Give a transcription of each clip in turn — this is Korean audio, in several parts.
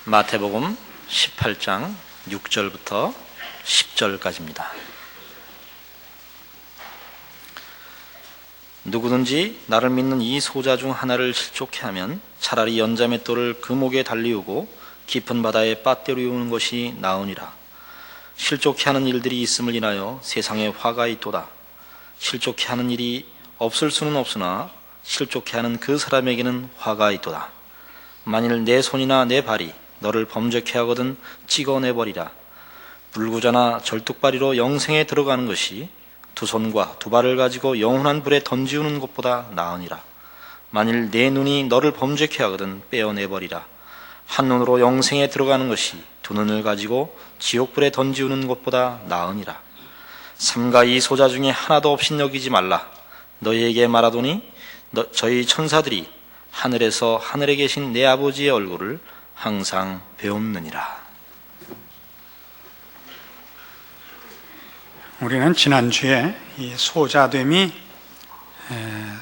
마태복음 18장 6절부터 10절까지입니다. 누구든지 나를 믿는 이 소자 중 하나를 실족해 하면 차라리 연자맷돌을 그 목에 달리우고 깊은 바다에 빠뜨리우는 것이 나으니라. 실족해 하는 일들이 있음을 인하여 세상에 화가 있도다. 실족해 하는 일이 없을 수는 없으나 실족해 하는 그 사람에게는 화가 있도다. 만일 내 손이나 내 발이 너를 범죄케 하거든 찍어내버리라. 불구자나 절뚝발이로 영생에 들어가는 것이 두 손과 두 발을 가지고 영원한 불에 던지우는 것보다 나으니라. 만일 내 눈이 너를 범죄케 하거든 빼어내버리라. 한 눈으로 영생에 들어가는 것이 두 눈을 가지고 지옥불에 던지우는 것보다 나으니라. 삼가 이 소자 중에 하나도 없인 여기지 말라. 너희에게 말하노니 저희 천사들이 하늘에서 하늘에 계신 내 아버지의 얼굴을 항상 배움느니라. 우리는 지난주에 이 소자됨이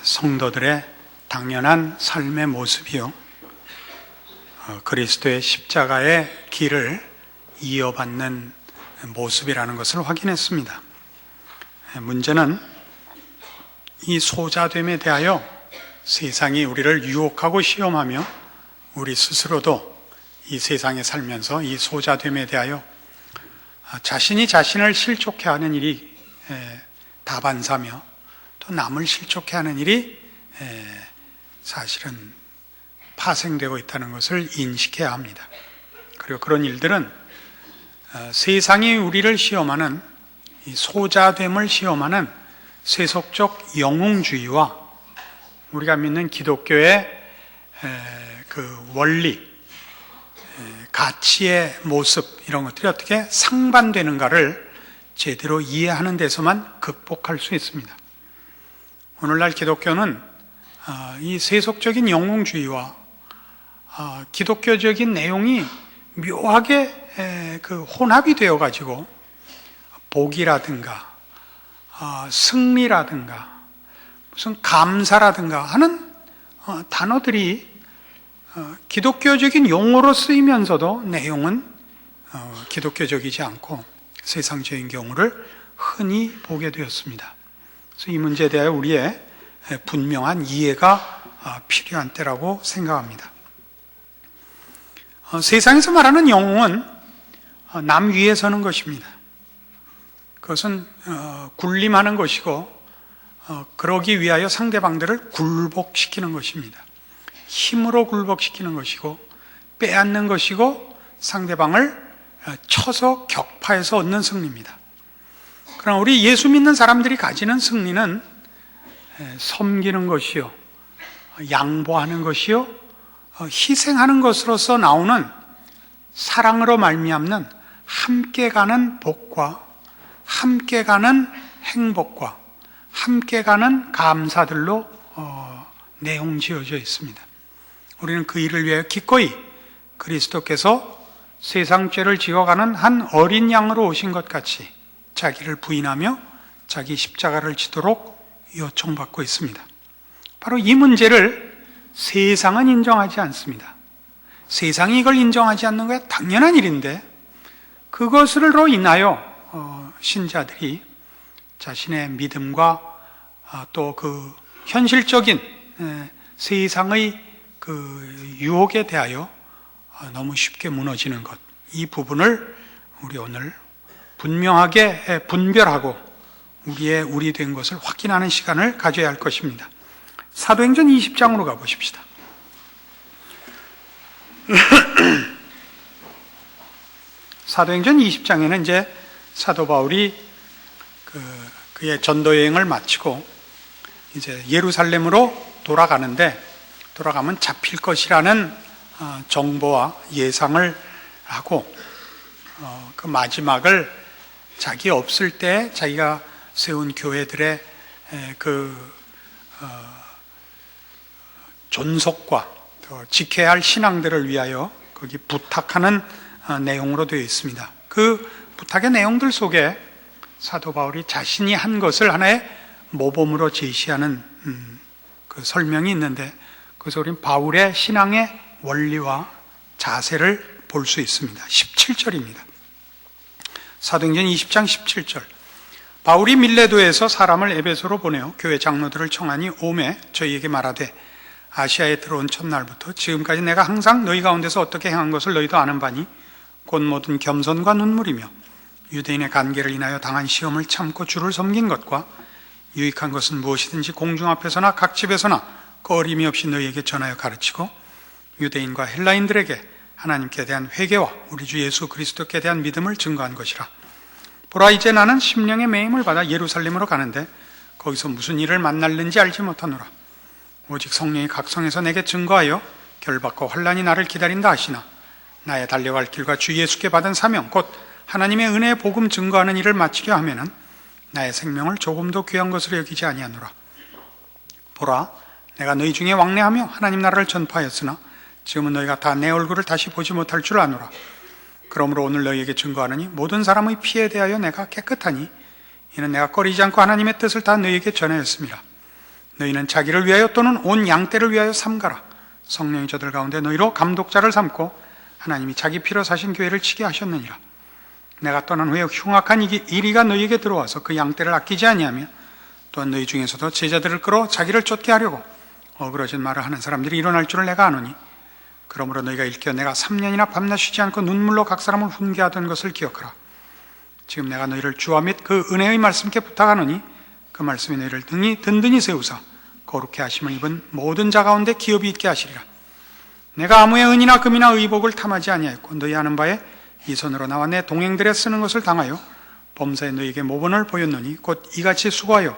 성도들의 당연한 삶의 모습이요, 그리스도의 십자가의 길을 이어받는 모습이라는 것을 확인했습니다. 문제는 이 소자됨에 대하여 세상이 우리를 유혹하고 시험하며 우리 스스로도 이 세상에 살면서 이 소자됨에 대하여 자신이 자신을 실족해 하는 일이 다반사며 또 남을 실족해 하는 일이 사실은 파생되고 있다는 것을 인식해야 합니다. 그리고 그런 일들은 세상이 우리를 시험하는 이 소자됨을 시험하는 세속적 영웅주의와 우리가 믿는 기독교의 그 원리, 가치의 모습, 이런 것들이 어떻게 상반되는가를 제대로 이해하는 데서만 극복할 수 있습니다. 오늘날 기독교는 이 세속적인 영웅주의와 기독교적인 내용이 묘하게 그 혼합이 되어 가지고 복이라든가 승리라든가 무슨 감사라든가 하는 단어들이 기독교적인 용어로 쓰이면서도 내용은 기독교적이지 않고 세상적인 경우를 흔히 보게 되었습니다. 그래서 이 문제에 대해 우리의 분명한 이해가 필요한 때라고 생각합니다. 세상에서 말하는 영웅은 남 위에 서는 것입니다. 그것은 군림하는 것이고 그러기 위하여 상대방들을 굴복시키는 것입니다. 힘으로 굴복시키는 것이고 빼앗는 것이고 상대방을 쳐서 격파해서 얻는 승리입니다. 그러나 우리 예수 믿는 사람들이 가지는 승리는 섬기는 것이요, 양보하는 것이요, 희생하는 것으로서 나오는 사랑으로 말미암는 함께 가는 복과 함께 가는 행복과 함께 가는 감사들로 내용 지어져 있습니다. 우리는 그 일을 위해 기꺼이 그리스도께서 세상 죄를 지어가는 한 어린 양으로 오신 것 같이 자기를 부인하며 자기 십자가를 지도록 요청받고 있습니다. 바로 이 문제를 세상은 인정하지 않습니다. 세상이 이걸 인정하지 않는 것은 당연한 일인데 그것으로 인하여 신자들이 자신의 믿음과 또 그 현실적인 세상의 그 유혹에 대하여 너무 쉽게 무너지는 것, 이 부분을 우리 오늘 분명하게 분별하고 우리 된 것을 확인하는 시간을 가져야 할 것입니다. 사도행전 20장으로 가보십시다. 사도행전 20장에는 이제 사도 바울이 그의 전도 여행을 마치고 이제 예루살렘으로 돌아가면 잡힐 것이라는 정보와 예상을 하고 그 마지막을 자기 없을 때 자기가 세운 교회들의 그 존속과 또 지켜야 할 신앙들을 위하여 거기 부탁하는 내용으로 되어 있습니다. 그 부탁의 내용들 속에 사도 바울이 자신이 한 것을 하나의 모범으로 제시하는 그 설명이 있는데, 그래서 우리는 바울의 신앙의 원리와 자세를 볼 수 있습니다. 17절입니다. 사도행전 20장 17절. 바울이 밀레도에서 사람을 에베소로 보내어 교회 장로들을 청하니 오매 저희에게 말하되 아시아에 들어온 첫날부터 지금까지 내가 항상 너희 가운데서 어떻게 행한 것을 너희도 아는 바니 곧 모든 겸손과 눈물이며 유대인의 관계를 인하여 당한 시험을 참고 주를 섬긴 것과 유익한 것은 무엇이든지 공중 앞에서나 각 집에서나 꺼림이 없이 너희에게 전하여 가르치고 유대인과 헬라인들에게 하나님께 대한 회개와 우리 주 예수 그리스도께 대한 믿음을 증거한 것이라. 보라, 이제 나는 심령의 매임을 받아 예루살렘으로 가는데 거기서 무슨 일을 만날는지 알지 못하노라. 오직 성령이 각성해서 내게 증거하여 결박과 환난이 나를 기다린다 하시나 나의 달려갈 길과 주 예수께 받은 사명 곧 하나님의 은혜의 복음 증거하는 일을 마치려 하면은 나의 생명을 조금도 귀한 것으로 여기지 아니하노라. 보라, 내가 너희 중에 왕래하며 하나님 나라를 전파하였으나 지금은 너희가 다 내 얼굴을 다시 보지 못할 줄 아노라. 그러므로 오늘 너희에게 증거하느니 모든 사람의 피에 대하여 내가 깨끗하니 이는 내가 꺼리지 않고 하나님의 뜻을 다 너희에게 전하였습니다. 너희는 자기를 위하여 또는 온 양떼를 위하여 삼가라. 성령이 저들 가운데 너희로 감독자를 삼고 하나님이 자기 피로 사신 교회를 치게 하셨느니라. 내가 떠난 후에 흉악한 이리가 너희에게 들어와서 그 양떼를 아끼지 아니하며 또한 너희 중에서도 제자들을 끌어 자기를 쫓게 하려고 어그러진 말을 하는 사람들이 일어날 줄을 내가 아노니 그러므로 너희가 일깨어 내가 3년이나 밤낮 쉬지 않고 눈물로 각 사람을 훈계하던 것을 기억하라. 지금 내가 너희를 주와 및 그 은혜의 말씀께 부탁하노니 그 말씀이 너희를 든든히 세우사 거룩해 하심을 입은 모든 자 가운데 기업이 있게 하시리라. 내가 아무의 은이나 금이나 의복을 탐하지 아니하였고 너희 아는 바에 이 손으로 나와 내 동행들에 쓰는 것을 당하여 범사에 너희에게 모본을 보였노니 곧 이같이 수고하여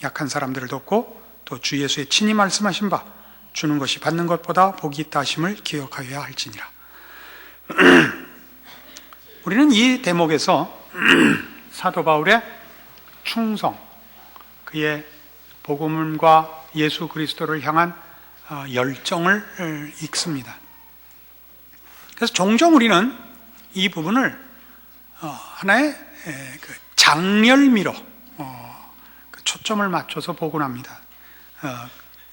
약한 사람들을 돕고 또 주 예수의 친히 말씀하신 바 주는 것이 받는 것보다 복이 있다 하심을 기억하여야 할지니라. 우리는 이 대목에서 사도 바울의 충성, 그의 복음과 예수 그리스도를 향한 열정을 읽습니다. 그래서 종종 우리는 이 부분을 하나의 장렬미로 초점을 맞춰서 보곤 합니다.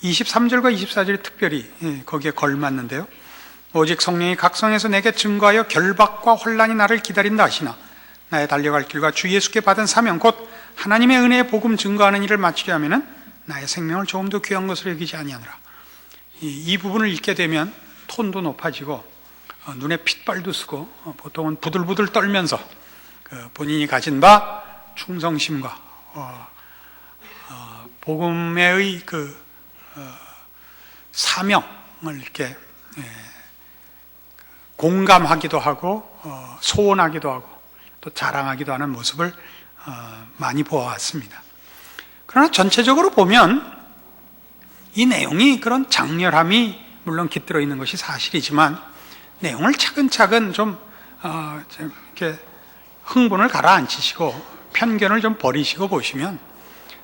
23절과 24절이 특별히 거기에 걸맞는데요. 오직 성령이 각성해서 내게 증거하여 결박과 혼란이 나를 기다린다 하시나 나의 달려갈 길과 주 예수께 받은 사명 곧 하나님의 은혜의 복음 증거하는 일을 마치려 하면은 나의 생명을 조금도 귀한 것으로 여기지 아니하노라. 이 부분을 읽게 되면 톤도 높아지고 눈에 핏발도 쓰고 보통은 부들부들 떨면서 본인이 가진 바 충성심과 복음의 사명을 이렇게 공감하기도 하고 소원하기도 하고 또 자랑하기도 하는 모습을 많이 보아왔습니다. 그러나 전체적으로 보면 이 내용이 그런 장렬함이 물론 깃들어 있는 것이 사실이지만 내용을 차근차근 좀 이렇게 흥분을 가라앉히시고 편견을 좀 버리시고 보시면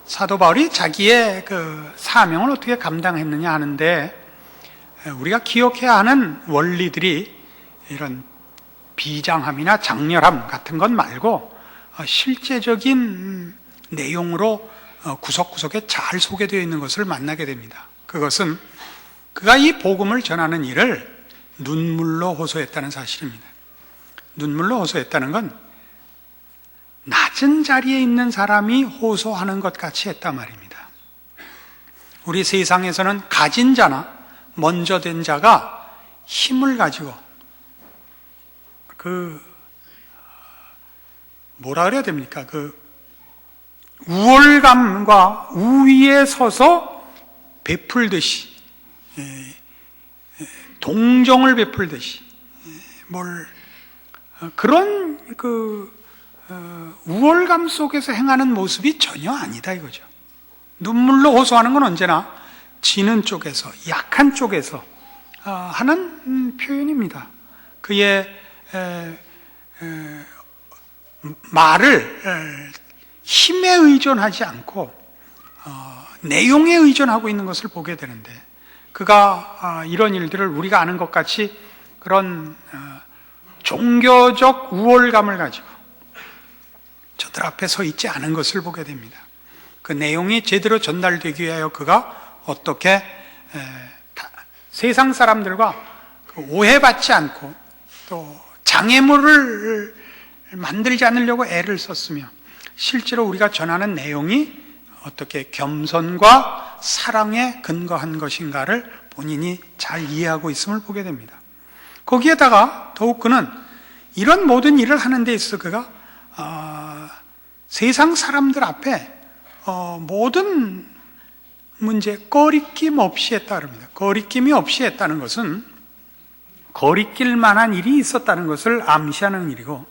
사도 바울이 자기의 그 사명을 어떻게 감당했느냐 하는데 우리가 기억해야 하는 원리들이 이런 비장함이나 장렬함 같은 것 말고 실제적인 내용으로 구석구석에 잘 소개되어 있는 것을 만나게 됩니다. 그것은 그가 이 복음을 전하는 일을 눈물로 호소했다는 사실입니다. 눈물로 호소했다는 건 낮은 자리에 있는 사람이 호소하는 것 같이 했단 말입니다. 우리 세상에서는 가진 자나 먼저 된 자가 힘을 가지고 뭐라 그래야 됩니까? 우월감과 우위에 서서 베풀듯이 동정을 베풀듯이 그런 우월감 속에서 행하는 모습이 전혀 아니다 이거죠. 눈물로 호소하는 건 언제나 지는 쪽에서 약한 쪽에서 하는 표현입니다. 그의 말을 힘에 의존하지 않고 내용에 의존하고 있는 것을 보게 되는데 그가 이런 일들을 우리가 아는 것 같이 그런 종교적 우월감을 가지고 저들 앞에 서 있지 않은 것을 보게 됩니다. 그 내용이 제대로 전달되기 위하여 그가 어떻게 세상 사람들과 오해받지 않고 또 장애물을 만들지 않으려고 애를 썼으며, 실제로 우리가 전하는 내용이 어떻게 겸손과 사랑에 근거한 것인가를 본인이 잘 이해하고 있음을 보게 됩니다. 거기에다가 더욱 그는 이런 모든 일을 하는 데 있어서 그가 세상 사람들 앞에 모든 문제 거리낌 없이 했다 그럽니다. 거리낌이 없이 했다는 것은 거리낄 만한 일이 있었다는 것을 암시하는 일이고,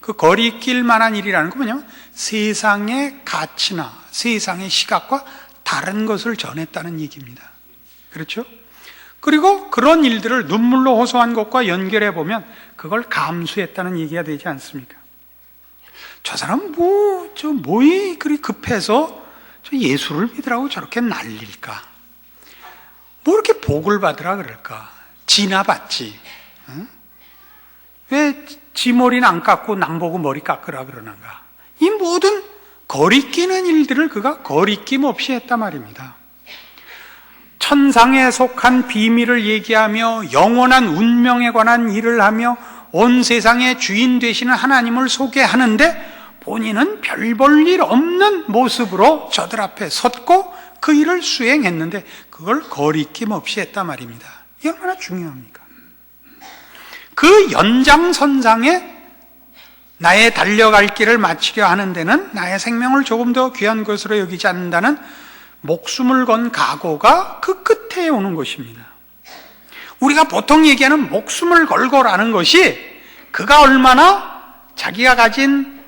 그 거리낄 만한 일이라는 건 뭐냐면 세상의 가치나 세상의 시각과 다른 것을 전했다는 얘기입니다. 그렇죠? 그리고 그런 일들을 눈물로 호소한 것과 연결해 보면 그걸 감수했다는 얘기가 되지 않습니까? 저 사람 뭐이 그리 급해서 저 예수를 믿으라고 저렇게 난릴까? 뭐 이렇게 복을 받으라 그럴까? 지나 받지. 응? 왜 지 머리는 안 깎고 남 보고 머리 깎으라 그러는가? 이 모든 거리끼는 일들을 그가 거리낌 없이 했단 말입니다. 천상에 속한 비밀을 얘기하며 영원한 운명에 관한 일을 하며 온 세상의 주인 되시는 하나님을 소개하는데 본인은 별 볼 일 없는 모습으로 저들 앞에 섰고 그 일을 수행했는데 그걸 거리낌 없이 했단 말입니다. 이게 얼마나 중요합니까? 그 연장선상에 나의 달려갈 길을 마치려 하는 데는 나의 생명을 조금 더 귀한 것으로 여기지 않는다는 목숨을 건 각오가 그 끝에 오는 것입니다. 우리가 보통 얘기하는 목숨을 걸고라는 것이 그가 얼마나 자기가 가진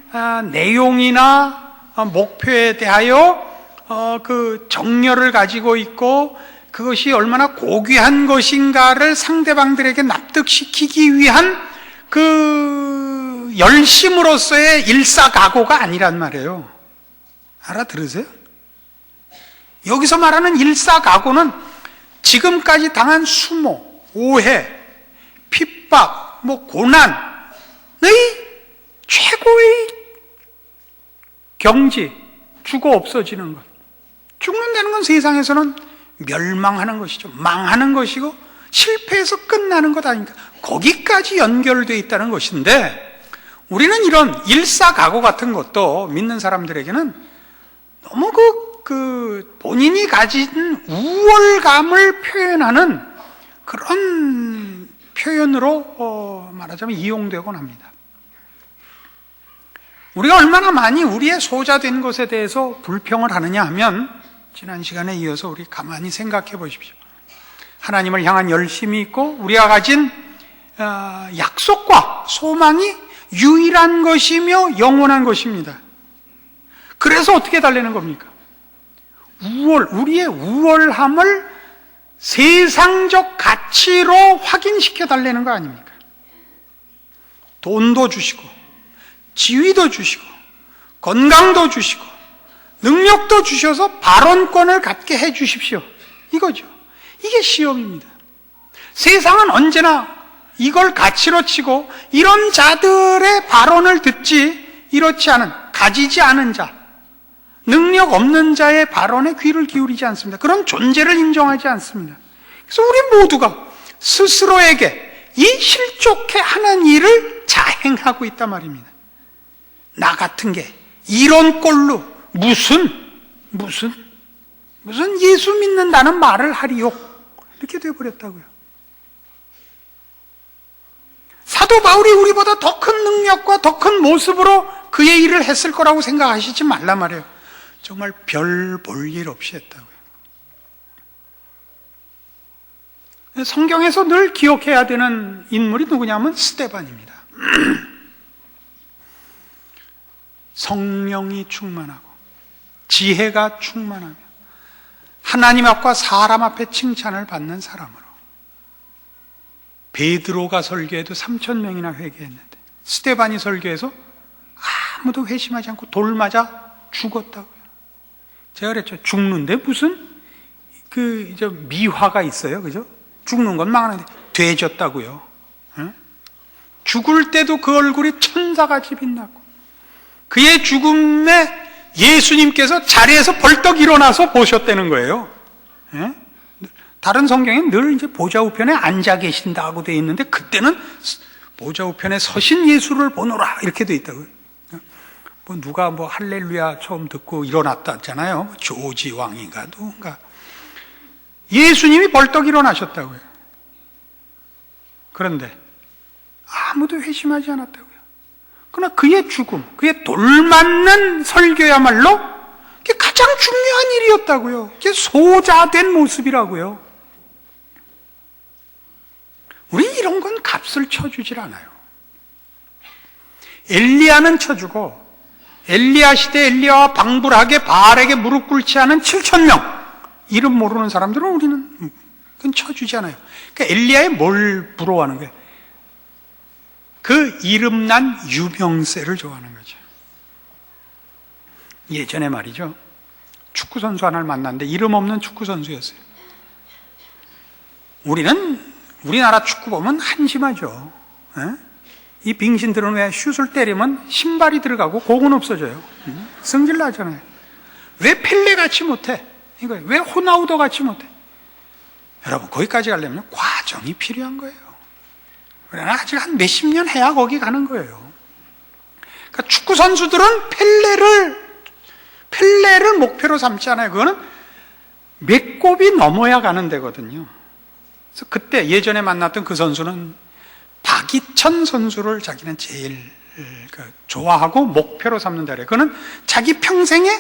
내용이나 목표에 대하여 그 정열을 가지고 있고 그것이 얼마나 고귀한 것인가를 상대방들에게 납득시키기 위한 그 열심으로서의 일사각오가 아니란 말이에요. 알아들으세요? 여기서 말하는 일사각오는 지금까지 당한 수모, 오해, 핍박, 고난의 최고의 경지, 죽어 없어지는 것. 죽는다는 건 세상에서는 멸망하는 것이죠. 망하는 것이고 실패해서 끝나는 것 아닙니까? 거기까지 연결되어 있다는 것인데 우리는 이런 일사각오 같은 것도 믿는 사람들에게는 너무 본인이 가진 우월감을 표현하는 그런 표현으로 말하자면 이용되곤 합니다. 우리가 얼마나 많이 우리의 소자된 것에 대해서 불평을 하느냐 하면 지난 시간에 이어서 우리 가만히 생각해 보십시오. 하나님을 향한 열심이 있고 우리가 가진 약속과 소망이 유일한 것이며 영원한 것입니다. 그래서 어떻게 달래는 겁니까? 우리의 우월함을 세상적 가치로 확인시켜 달래는 거 아닙니까? 돈도 주시고 지위도 주시고 건강도 주시고 능력도 주셔서 발언권을 갖게 해 주십시오. 이거죠. 이게 시험입니다. 세상은 언제나 이걸 가치로 치고 이런 자들의 발언을 듣지 이렇지 않은 가지지 않은 자, 능력 없는 자의 발언에 귀를 기울이지 않습니다. 그런 존재를 인정하지 않습니다. 그래서 우리 모두가 스스로에게 이 실족해 하는 일을 자행하고 있단 말입니다. 나 같은 게 이런 꼴로 무슨 예수 믿는다는 말을 하리요. 이렇게 되어버렸다고요. 사도 바울이 우리보다 더 큰 능력과 더 큰 모습으로 그의 일을 했을 거라고 생각하시지 말란 말이에요. 정말 별 볼 일 없이 했다고요. 성경에서 늘 기억해야 되는 인물이 누구냐면 스데반입니다. 성령이 충만하고 지혜가 충만하며 하나님 앞과 사람 앞에 칭찬을 받는 사람으로 베드로가 설교해도 3,000명이나 회개했는데 스데반이 설교해서 아무도 회심하지 않고 돌 맞아 죽었다고요. 제가 그랬죠. 죽는데 무슨 미화가 있어요. 그죠? 죽는 건 망하는데 되졌다고요. 응? 죽을 때도 그 얼굴이 천사같이 빛나고 그의 죽음에 예수님께서 자리에서 벌떡 일어나서 보셨다는 거예요. 예? 다른 성경에 늘 이제 보좌 우편에 앉아 계신다고 되어 있는데 그때는 보좌 우편에 서신 예수를 보노라 이렇게 돼 있다고요. 뭐 누가 뭐 할렐루야 처음 듣고 일어났다잖아요. 조지 왕인가 누군가. 예수님이 벌떡 일어나셨다고요. 그런데 아무도 회심하지 않았다고요. 그러나 그의 죽음, 그의 돌맞는 설교야말로 그게 가장 중요한 일이었다고요. 그게 소자된 모습이라고요. 우리 이런 건 값을 쳐주질 않아요. 엘리야는 쳐주고 엘리야 시대 엘리야와 방불하게 바알에게 무릎 꿇지 않은 7,000명 이름 모르는 사람들은 우리는 그건 쳐주지 않아요. 그러니까 엘리야에 뭘 부러워하는 거예요? 그 이름난 유명세를 좋아하는 거죠. 예전에 말이죠, 축구선수 하나를 만났는데 이름 없는 축구선수였어요. 우리나라 축구 보면 한심하죠. 이 빙신들은 왜 슛을 때리면 신발이 들어가고 공은 없어져요. 성질 나잖아요. 왜 펠레 같이 못해? 이거예요. 왜 호나우도 같이 못해? 여러분, 거기까지 가려면 과정이 필요한 거예요. 그러나 아직 한 몇십 년 해야 거기 가는 거예요. 그러니까 축구 선수들은 펠레를 목표로 삼지 않아요. 그거는 몇 곱이 넘어야 가는 데거든요. 그래서 그때 예전에 만났던 그 선수는 박이천 선수를 자기는 제일 좋아하고 목표로 삼는다 그래요. 그거는 자기 평생에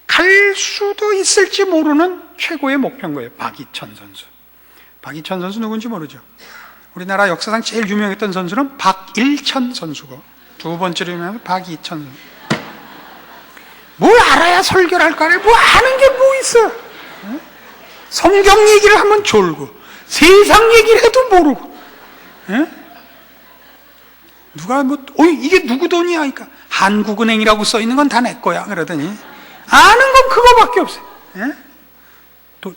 갈 수도 있을지 모르는 최고의 목표인 거예요. 박이천 선수. 박이천 선수 누군지 모르죠. 우리나라 역사상 제일 유명했던 선수는 박일천 선수고, 두 번째로 유명한 박이천 선수. 뭘 알아야 설교를 할 거 아니에요. 뭐 아는 게 뭐 있어. 성경 얘기를 하면 졸고 세상 얘기를 해도 모르고. 누가 이게 누구 돈이야? 그러니까 한국은행이라고 써 있는 건 다 내 거야. 그러더니 아는 건 그거밖에 없어요.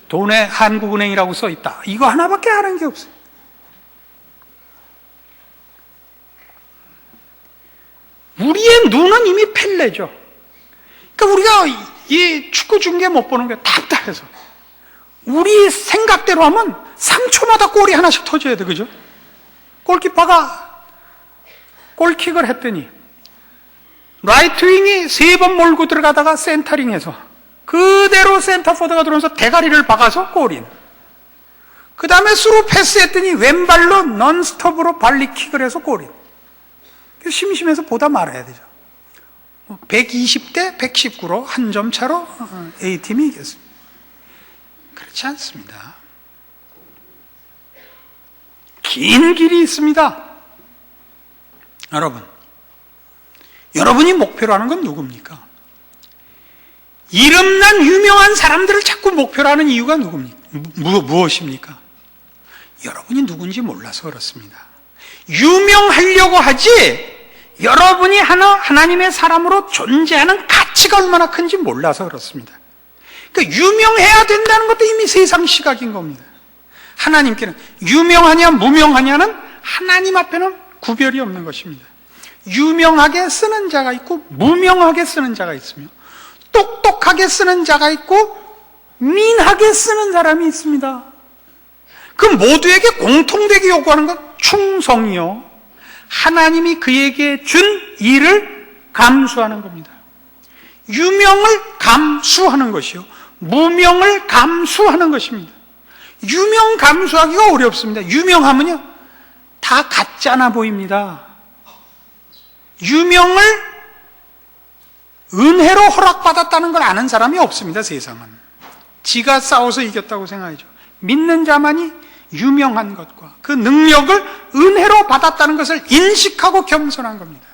돈에 한국은행이라고 써 있다. 이거 하나밖에 아는 게 없어요. 우리의 눈은 이미 펠레죠. 그러니까 우리가 이 축구 중계 못 보는 게 답답해서. 우리 생각대로 하면 3초마다 골이 하나씩 터져야 돼, 그죠? 골키퍼가 골킥을 했더니 라이트 윙이 3번 몰고 들어가다가 센터링해서 그대로 센터포드가 들어오면서 대가리를 박아서 골인. 그 다음에 스루 패스했더니 왼발로 넌스톱으로 발리킥을 해서 골인. 심심해서 보다 말아야 되죠. 120대 119로 한 점 차로 A팀이 이겼습니다. 그렇지 않습니다. 긴 길이 있습니다. 여러분이 목표로 하는 건 누굽니까? 이름난 유명한 사람들을 자꾸 목표로 하는 이유가 무엇입니까? 여러분이 누군지 몰라서 그렇습니다. 유명하려고 하지 여러분이 하나님의 사람으로 존재하는 가치가 얼마나 큰지 몰라서 그렇습니다. 그러니까 유명해야 된다는 것도 이미 세상 시각인 겁니다. 하나님께는 유명하냐 무명하냐는 하나님 앞에는 구별이 없는 것입니다. 유명하게 쓰는 자가 있고 무명하게 쓰는 자가 있으며 똑똑하게 쓰는 자가 있고 민하게 쓰는 사람이 있습니다. 그 모두에게 공통되게 요구하는 건 충성이요, 하나님이 그에게 준 일을 감수하는 겁니다. 유명을 감수하는 것이요, 무명을 감수하는 것입니다. 유명 감수하기가 어렵습니다. 유명하면요 다 가짜나 보입니다. 유명을 은혜로 허락받았다는 걸 아는 사람이 없습니다. 세상은 지가 싸워서 이겼다고 생각하죠. 믿는 자만이 유명한 것과 그 능력을 은혜로 받았다는 것을 인식하고 겸손한 겁니다.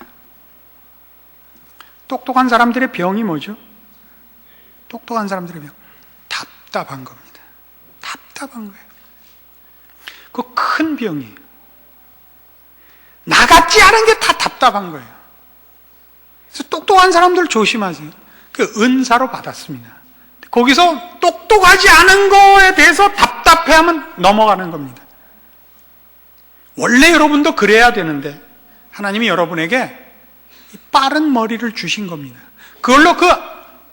똑똑한 사람들의 병이 뭐죠? 똑똑한 사람들의 병, 답답한 겁니다. 답답한 거예요. 그 큰 병이에요. 나 같지 않은 게 다 답답한 거예요. 그래서 똑똑한 사람들 조심하세요. 그 은사로 받았습니다. 거기서 똑똑하지 않은 거에 대해서 답답해하면 넘어가는 겁니다. 원래 여러분도 그래야 되는데 하나님이 여러분에게 빠른 머리를 주신 겁니다. 그걸로 그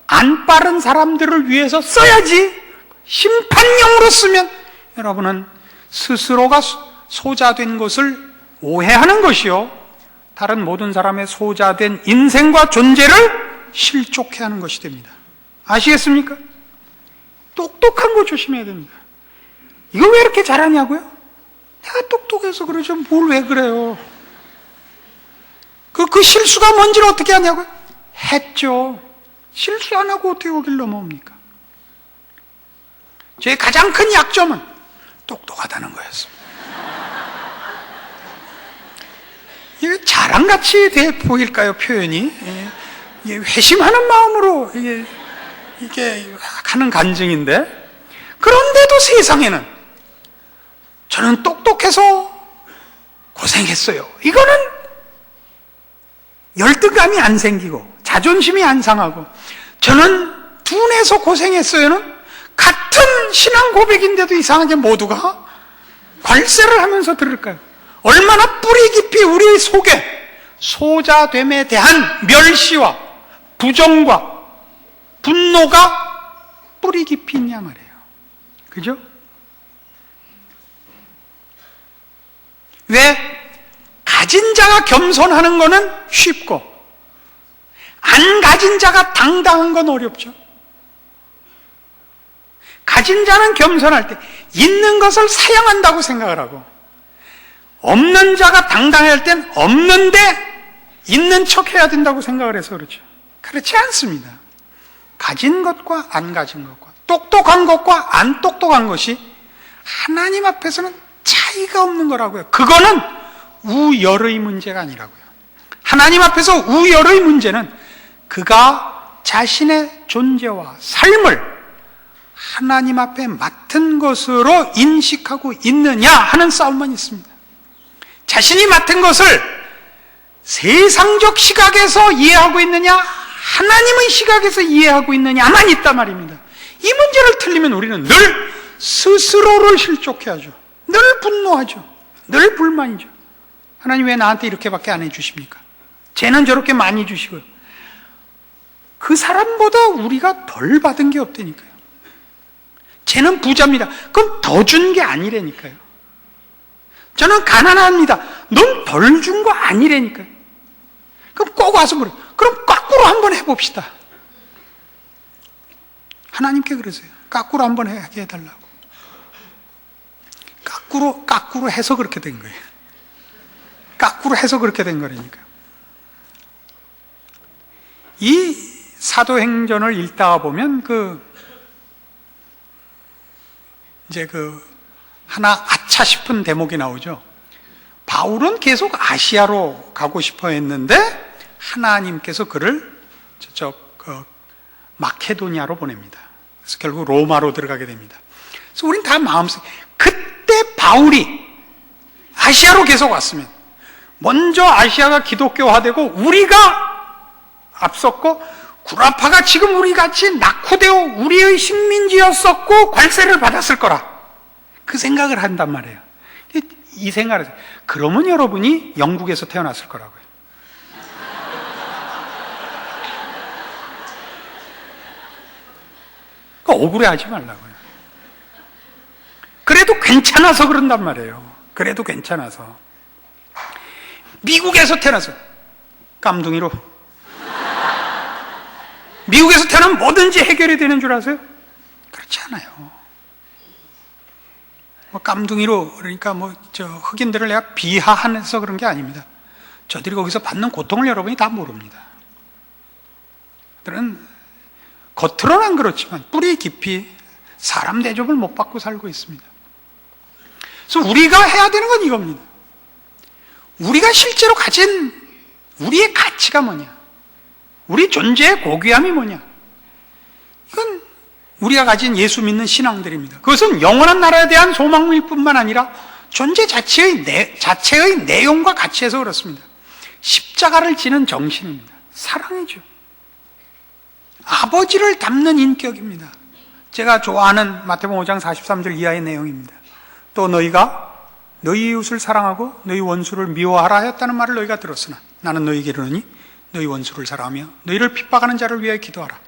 안 빠른 사람들을 위해서 써야지. 심판용으로 쓰면 여러분은 스스로가 소자된 것을 오해하는 것이요, 다른 모든 사람의 소자된 인생과 존재를 실족해 하는 것이 됩니다. 아시겠습니까? 똑똑한 거 조심해야 됩니다. 이거 왜 이렇게 잘하냐고요? 내가 똑똑해서 그러죠. 뭘 왜 그래요? 그 실수가 뭔지를 어떻게 하냐고요? 했죠. 실수 안 하고 어떻게 거길 넘어옵니까? 제 가장 큰 약점은 똑똑하다는 거였습니다. 이게 자랑같이 돼 보일까요, 표현이? 이게 회심하는 마음으로 이게 하는 간증인데, 그런데도 세상에는 저는 똑똑해서 고생했어요, 이거는 열등감이 안 생기고 자존심이 안 상하고, 저는 둔해서 고생했어요는 같은 신앙 고백인데도 이상하게 모두가 괄세를 하면서 들을까요? 얼마나 뿌리 깊이 우리 속에 소자됨에 대한 멸시와 부정과 분노가 뿌리 깊이 있냐 말이에요. 그죠? 왜? 가진 자가 겸손하는 거는 쉽고 안 가진 자가 당당한 건 어렵죠. 가진 자는 겸손할 때 있는 것을 사양한다고 생각을 하고, 없는 자가 당당할 땐 없는데 있는 척 해야 된다고 생각을 해서 그렇죠. 그렇지 않습니다. 가진 것과 안 가진 것과 똑똑한 것과 안 똑똑한 것이 하나님 앞에서는 차이가 없는 거라고요. 그거는 우열의 문제가 아니라고요. 하나님 앞에서 우열의 문제는 그가 자신의 존재와 삶을 하나님 앞에 맡은 것으로 인식하고 있느냐 하는 싸움만 있습니다. 자신이 맡은 것을 세상적 시각에서 이해하고 있느냐, 하나님의 시각에서 이해하고 있느냐만 있단 말입니다. 이 문제를 틀리면 우리는 늘 스스로를 실족해하죠. 늘 분노하죠. 늘 불만이죠. 하나님 왜 나한테 이렇게밖에 안 해주십니까? 쟤는 저렇게 많이 주시고요. 그 사람보다 우리가 덜 받은 게 없다니까요. 쟤는 부자입니다. 그럼 더 준 게 아니라니까요. 저는 가난합니다. 넌 덜 준 거 아니라니까요. 그럼 꼭 와서 물어요. 그럼 거꾸로 한번 해봅시다. 하나님께 그러세요. 거꾸로 한번 하게 해달라고. 거꾸로 해서 그렇게 된 거예요. 거꾸로 해서 그렇게 된 거라니까요. 이 사도행전을 읽다가 보면 하나 아차 싶은 대목이 나오죠. 바울은 계속 아시아로 가고 싶어 했는데 하나님께서 그를 마케도니아로 보냅니다. 그래서 결국 로마로 들어가게 됩니다. 그래서 우린 다 마음속에, 그때 바울이 아시아로 계속 왔으면, 먼저 아시아가 기독교화되고 우리가 앞섰고, 구라파가 지금 우리같이 낙후되어 우리의 식민지였었고 관세를 받았을 거라, 그 생각을 한단 말이에요. 이 생각을 해서, 그러면 여러분이 영국에서 태어났을 거라고요. 그러니까 억울해하지 말라고요. 그래도 괜찮아서 그런단 말이에요. 그래도 괜찮아서. 미국에서 태어나서 깜둥이로, 미국에서 태어나면 뭐든지 해결이 되는 줄 아세요? 그렇지 않아요. 깜둥이로, 그러니까 흑인들을 내가 비하해서 그런 게 아닙니다. 저들이 거기서 받는 고통을 여러분이 다 모릅니다. 그들은 겉으로는 그렇지만 뿌리 깊이 사람 대접을 못 받고 살고 있습니다. 그래서 우리가 해야 되는 건 이겁니다. 우리가 실제로 가진 우리의 가치가 뭐냐, 우리 존재의 고귀함이 뭐냐, 이건 우리가 가진 예수 믿는 신앙들입니다. 그것은 영원한 나라에 대한 소망일 뿐만 아니라 존재 자체의 내용과 가치에서 그렇습니다. 십자가를 지는 정신입니다. 사랑이죠. 아버지를 닮는 인격입니다. 제가 좋아하는 마태복음 5장 43절 이하의 내용입니다. 또 너희가 너희 이웃을 사랑하고 너희 원수를 미워하라 하였다는 말을 너희가 들었으나 나는 너희에게 이르노니 너희 원수를 사랑하며 너희를 핍박하는 자를 위하여 기도하라.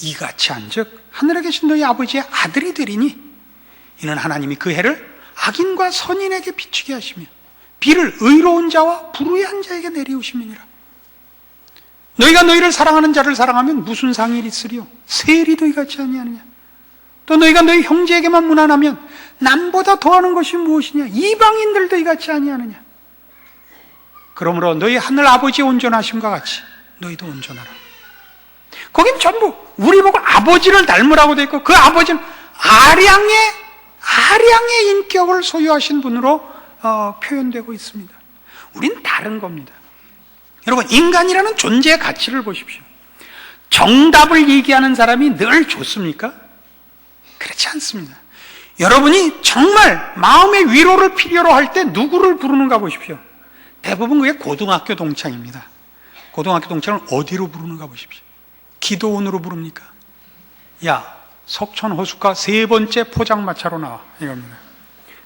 이같이 한즉 하늘에 계신 너희 아버지의 아들이 되리니 이는 하나님이 그 해를 악인과 선인에게 비추게 하시며 비를 의로운 자와 불의한 자에게 내리우심이니라. 너희가 너희를 사랑하는 자를 사랑하면 무슨 상이 있으리요? 세리도 이같이 아니하느냐? 또 너희가 너희 형제에게만 무난하면 남보다 더하는 것이 무엇이냐? 이방인들도 이같이 아니하느냐? 그러므로 너희 하늘 아버지의 온전하심과 같이 너희도 온전하라. 거긴 전부 우리 보고 아버지를 닮으라고 돼 있고, 그 아버지는 아량의 인격을 소유하신 분으로 표현되고 있습니다. 우린 다른 겁니다. 여러분, 인간이라는 존재의 가치를 보십시오. 정답을 얘기하는 사람이 늘 좋습니까? 그렇지 않습니다. 여러분이 정말 마음의 위로를 필요로 할 때 누구를 부르는가 보십시오. 대부분 그게 고등학교 동창입니다. 고등학교 동창을 어디로 부르는가 보십시오. 기도원으로 부릅니까? 야, 석천 호숫가 3번째 포장마차로 나와, 이겁니다.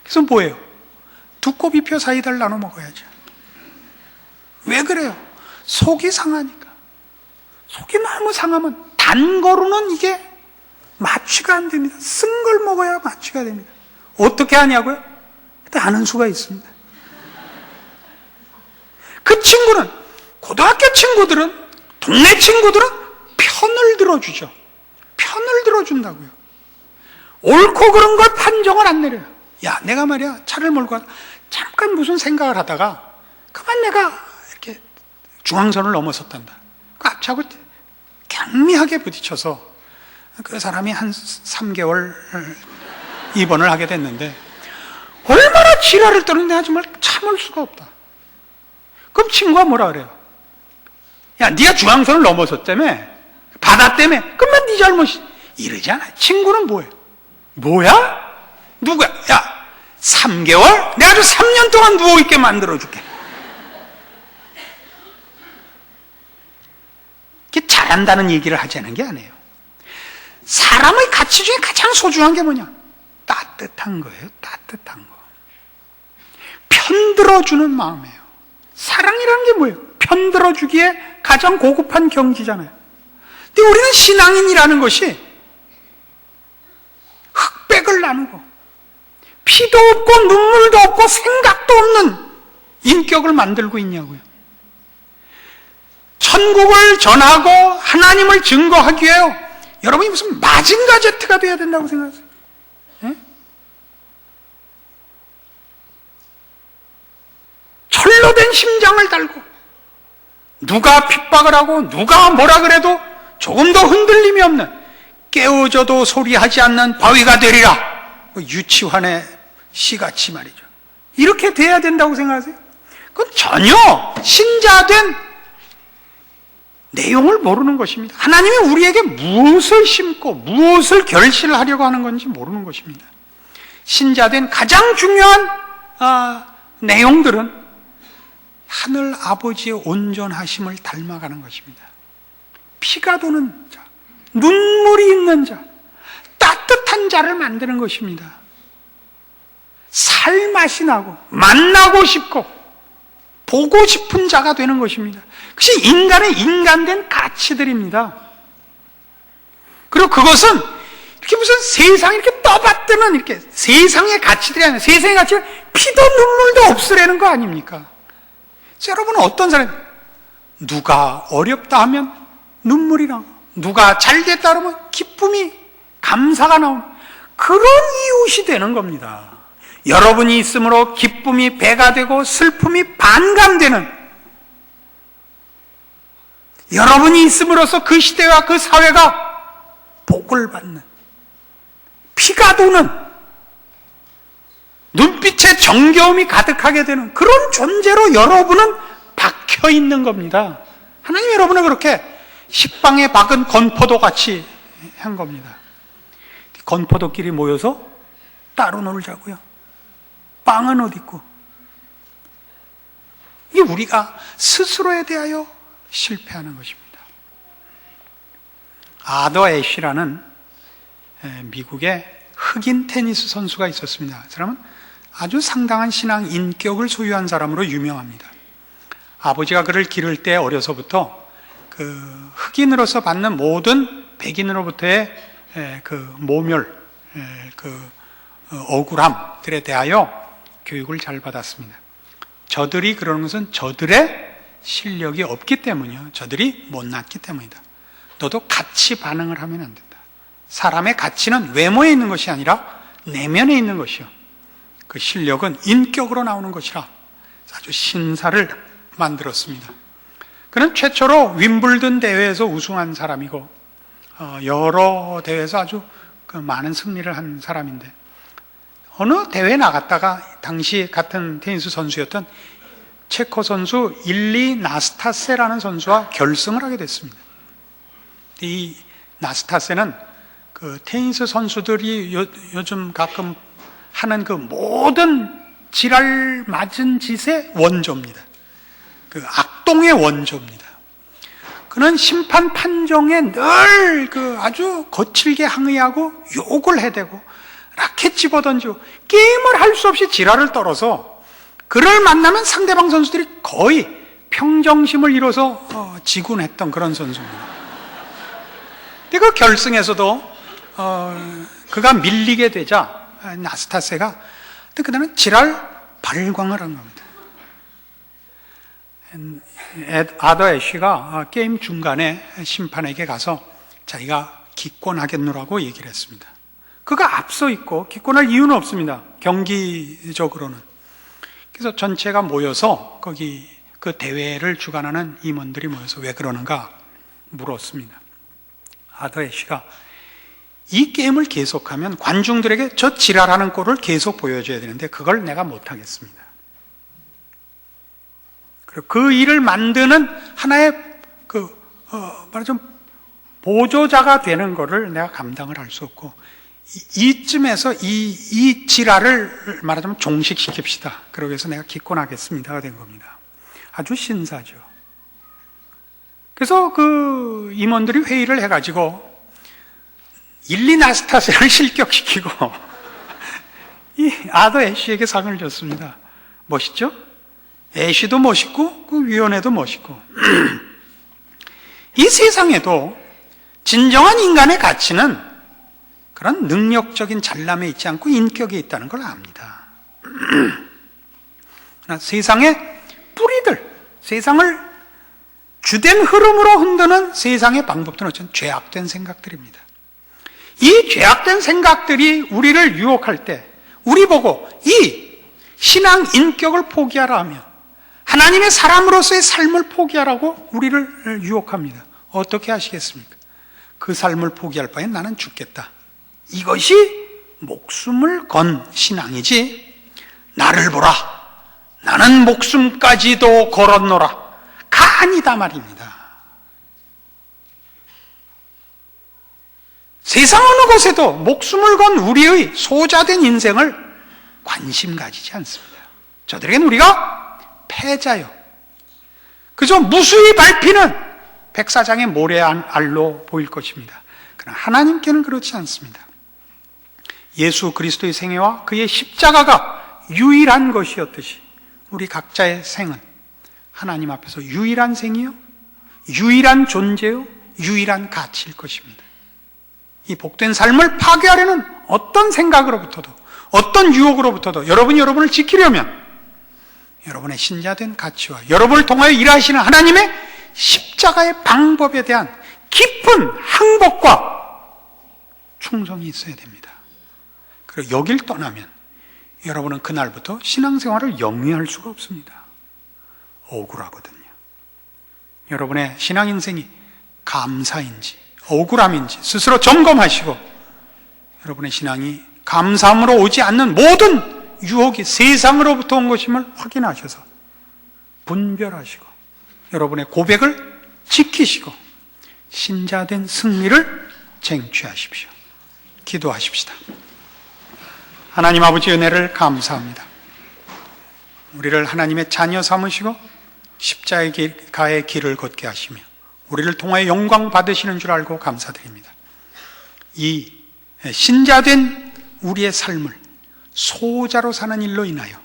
그래서 뭐예요? 두꺼비표 사이다를 나눠 먹어야죠. 왜 그래요? 속이 상하니까. 속이 너무 상하면 단 거로는 이게 마취가 안 됩니다. 쓴 걸 먹어야 마취가 됩니다. 어떻게 하냐고요? 아는 수가 있습니다. 그 친구는, 고등학교 친구들은, 동네 친구들은 편을 들어주죠. 편을 들어준다고요. 옳고 그른 걸 판정을 안 내려요. 야, 내가 말이야, 차를 몰고 가다 잠깐 무슨 생각을 하다가 그만 내가 이렇게 중앙선을 넘어섰단다. 그 앞차하고 경미하게 부딪혀서 그 사람이 한 3개월 입원을 하게 됐는데, 얼마나 지랄을 떨었는데 내가 정말 참을 수가 없다. 그럼 친구가 뭐라 그래요? 야, 네가 중앙선을 넘어섰다며, 바다 때문에, 그러면 네 잘못이. 이러지 않아. 친구는 뭐예요? 뭐야? 누구야? 야, 3개월? 내가 아주 3년 동안 누워있게 만들어줄게. 이게 잘한다는 얘기를 하자는 게 아니에요. 사람의 가치 중에 가장 소중한 게 뭐냐? 따뜻한 거예요. 따뜻한 거. 편들어주는 마음이에요. 사랑이라는 게 뭐예요? 편들어주기에 가장 고급한 경지잖아요. 근데 우리는 신앙인이라는 것이 흑백을 나누고 피도 없고 눈물도 없고 생각도 없는 인격을 만들고 있냐고요. 천국을 전하고 하나님을 증거하기 위해 여러분이 무슨 마징가 제트가 돼야 된다고 생각하세요? 예? 철로 된 심장을 달고 누가 핍박을 하고 누가 뭐라 그래도 조금도 흔들림이 없는, 깨워져도 소리하지 않는 바위가 되리라. 유치환의 시같이 말이죠. 이렇게 돼야 된다고 생각하세요? 그건 전혀 신자된 내용을 모르는 것입니다. 하나님이 우리에게 무엇을 심고 무엇을 결실하려고 하는 건지 모르는 것입니다. 신자된 가장 중요한 내용들은 하늘 아버지의 온전하심을 닮아가는 것입니다. 피가 도는 자, 눈물이 있는 자, 따뜻한 자를 만드는 것입니다. 살맛이 나고 만나고 싶고 보고 싶은 자가 되는 것입니다. 그것이 인간의 인간된 가치들입니다. 그리고 그것은 이렇게 무슨 세상 이렇게 떠받드는 이렇게 세상의 가치들이 아니라, 세상의 가치는 피도 눈물도 없으라는 거 아닙니까? 여러분은 어떤 사람이, 누가 어렵다 하면 눈물이 나고, 누가 잘 됐다 그러면 기쁨이, 감사가 나오는 그런 이웃이 되는 겁니다. 여러분이 있으므로 기쁨이 배가 되고 슬픔이 반감되는, 여러분이 있음으로써 그 시대와 그 사회가 복을 받는, 피가 도는, 눈빛에 정겨움이 가득하게 되는 그런 존재로 여러분은 박혀 있는 겁니다. 하나님 여러분을 그렇게 식빵에 박은 건포도 같이 한 겁니다. 건포도끼리 모여서 따로 놀자고요. 빵은 어디 있고? 이게 우리가 스스로에 대하여 실패하는 것입니다. 아더 애쉬라는 미국의 흑인 테니스 선수가 있었습니다. 그 사람은 아주 상당한 신앙 인격을 소유한 사람으로 유명합니다. 아버지가 그를 기를 때 어려서부터 그 흑인으로서 받는 모든 백인으로부터의 그 모멸, 그 억울함들에 대하여 교육을 잘 받았습니다. 저들이 그러는 것은 저들의 실력이 없기 때문이요. 저들이 못났기 때문이다. 너도 같이 반응을 하면 안 된다. 사람의 가치는 외모에 있는 것이 아니라 내면에 있는 것이요. 그 실력은 인격으로 나오는 것이라 아주 신사를 만들었습니다. 그는 최초로 윈블든 대회에서 우승한 사람이고 여러 대회에서 아주 많은 승리를 한 사람인데 어느 대회에 나갔다가 당시 같은 테니스 선수였던 체코 선수 일리 나스타세라는 선수와 결승을 하게 됐습니다. 이 나스타세는 그 테니스 선수들이 요즘 가끔 하는 그 모든 지랄 맞은 짓의 원조입니다. 그 악동의 원조입니다. 그는 심판 판정에 늘 그 아주 거칠게 항의하고 욕을 해대고 라켓 집어던지고 게임을 할 수 없이 지랄을 떨어서 그를 만나면 상대방 선수들이 거의 평정심을 잃어서 지군했던 그런 선수입니다. 근데 그 결승에서도 그가 밀리게 되자 나스타세가 그다음에 지랄 발광을 한 겁니다. 아더 애쉬가 게임 중간에 심판에게 가서 자기가 기권하겠노라고 얘기를 했습니다. 그가 앞서 있고 기권할 이유는 없습니다. 경기적으로는. 그래서 전체가 모여서 거기 그 대회를 주관하는 임원들이 모여서 왜 그러는가 물었습니다. 아더 애쉬가 이 게임을 계속하면 관중들에게 저 지랄하는 꼴을 계속 보여줘야 되는데 그걸 내가 못하겠습니다. 그리고 그 일을 만드는 하나의 말하자면 보조자가 되는 것을 내가 감당을 할 수 없고 이쯤에서 이 지랄을 말하자면 종식시킵시다. 그러기 위해서 내가 기권하겠습니다가 된 겁니다. 아주 신사죠. 그래서 그 임원들이 회의를 해가지고 일리나스타세를 실격시키고 이 아더 애쉬에게 상을 줬습니다. 멋있죠? 애쉬도 멋있고 그 위원회도 멋있고 이 세상에도 진정한 인간의 가치는 그런 능력적인 잘남에 있지 않고 인격에 있다는 걸 압니다. 세상의 뿌리들, 세상을 주된 흐름으로 흔드는 세상의 방법들은 어쩌면 죄악된 생각들입니다. 이 죄악된 생각들이 우리를 유혹할 때 우리 보고 이 신앙 인격을 포기하라 하면 하나님의 사람으로서의 삶을 포기하라고 우리를 유혹합니다. 어떻게 하시겠습니까? 그 삶을 포기할 바엔 나는 죽겠다. 이것이 목숨을 건 신앙이지 나를 보라 나는 목숨까지도 걸었노라 가 아니다 말입니다. 세상 어느 곳에도 목숨을 건 우리의 소자된 인생을 관심 가지지 않습니다. 저들에게는 우리가 패자요. 그저 무수히 밟히는 백사장의 모래알로 보일 것입니다. 그러나 하나님께는 그렇지 않습니다. 예수 그리스도의 생애와 그의 십자가가 유일한 것이었듯이 우리 각자의 생은 하나님 앞에서 유일한 생이요, 유일한 존재요, 유일한 가치일 것입니다. 이 복된 삶을 파괴하려는 어떤 생각으로부터도 어떤 유혹으로부터도 여러분이 여러분을 지키려면 여러분의 신자된 가치와 여러분을 통하여 일하시는 하나님의 십자가의 방법에 대한 깊은 항복과 충성이 있어야 됩니다. 그리고 여길 떠나면 여러분은 그날부터 신앙생활을 영위할 수가 없습니다. 억울하거든요. 여러분의 신앙 인생이 감사인지 억울함인지 스스로 점검하시고 여러분의 신앙이 감사함으로 오지 않는 모든 유혹이 세상으로부터 온 것임을 확인하셔서 분별하시고 여러분의 고백을 지키시고 신자된 승리를 쟁취하십시오. 기도하십시다. 하나님 아버지 은혜를 감사합니다. 우리를 하나님의 자녀 삼으시고 십자가의 길을 걷게 하시며 우리를 통하여 영광 받으시는 줄 알고 감사드립니다. 이 신자된 우리의 삶을 소자로 사는 일로 인하여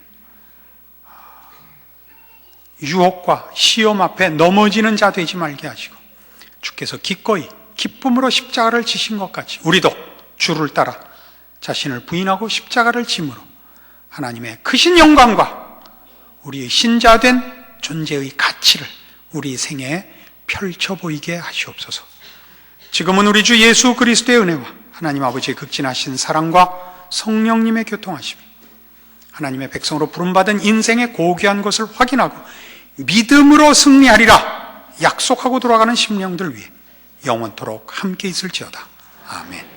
유혹과 시험 앞에 넘어지는 자 되지 말게 하시고 주께서 기꺼이 기쁨으로 십자가를 지신 것 같이 우리도 주를 따라 자신을 부인하고 십자가를 짐으로 하나님의 크신 영광과 우리의 신자된 존재의 가치를 우리 생애에 펼쳐 보이게 하시옵소서. 지금은 우리 주 예수 그리스도의 은혜와 하나님 아버지의 극진하신 사랑과 성령님의 교통하심, 하나님의 백성으로 부름받은 인생의 고귀한 것을 확인하고 믿음으로 승리하리라 약속하고 돌아가는 심령들 위해 영원토록 함께 있을지어다. 아멘.